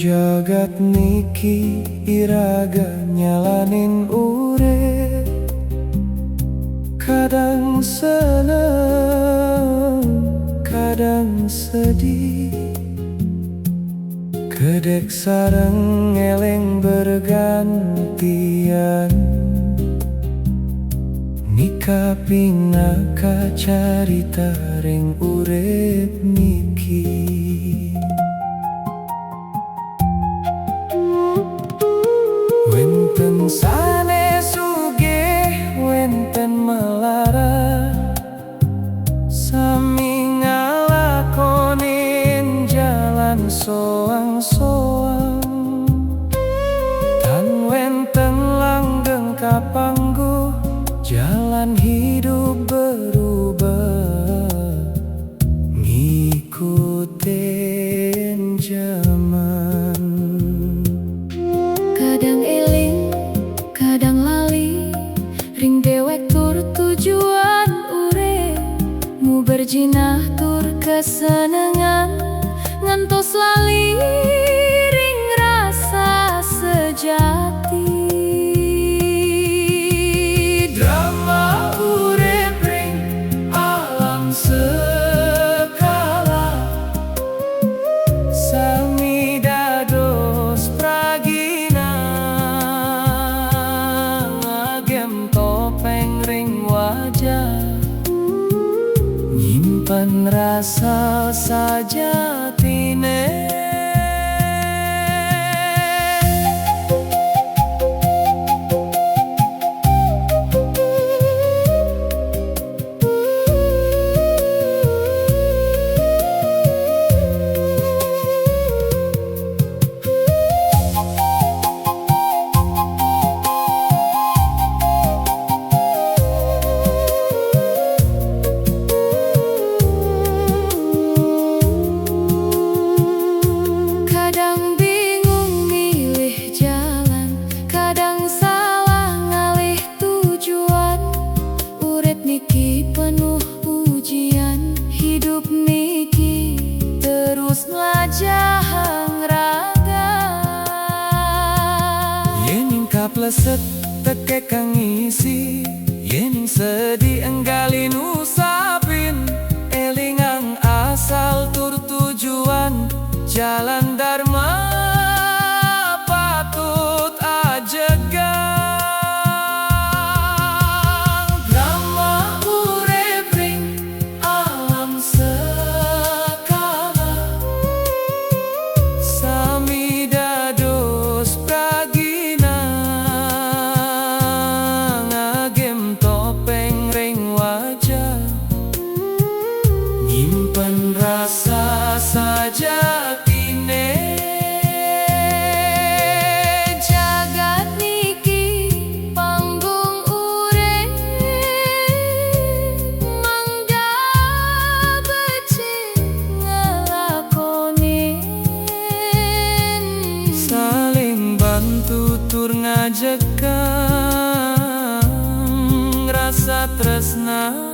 Jagat niki iraga nyalanin urip, kadang seneng, kadang sedih. Kedek sareng eleng bergantian, nika pinaka carita ring urip niki. Wenten sanes sugih, wenten melara, sami ngalakonin jalan soang-soang. Tan wenten langgeng kapangguh, jalan hidup berubah, ngikutin zaman. Kadang eling, kadang lali, ring dewek tur tujuan urip. Mu berjinah tur kesenengan, ngantos lali ring rasa sejati. Drama urip ring alam sekala, sami dados pragina. Ngagem topeng ring wajah, nyimpen rasa sajatine. Kadang bingung milih jalan, kadang salah ngalih tujuan. Urip niki penuh ujian, hidup niki terus nglajah raga. Yen kapleset teke kang ngisi, yen sedih enggalin usapin, elingang asal tur tujuan, jalan dharma patut ajegang. Drama urip ring alam sekala, sami dados pragina. Ngagem topeng ring wajah, nyimpen rasa sajatine. Jagat niki panggung urip, mangga becik ngelakonin. Saling bantu tur ngajekang rasa tresna.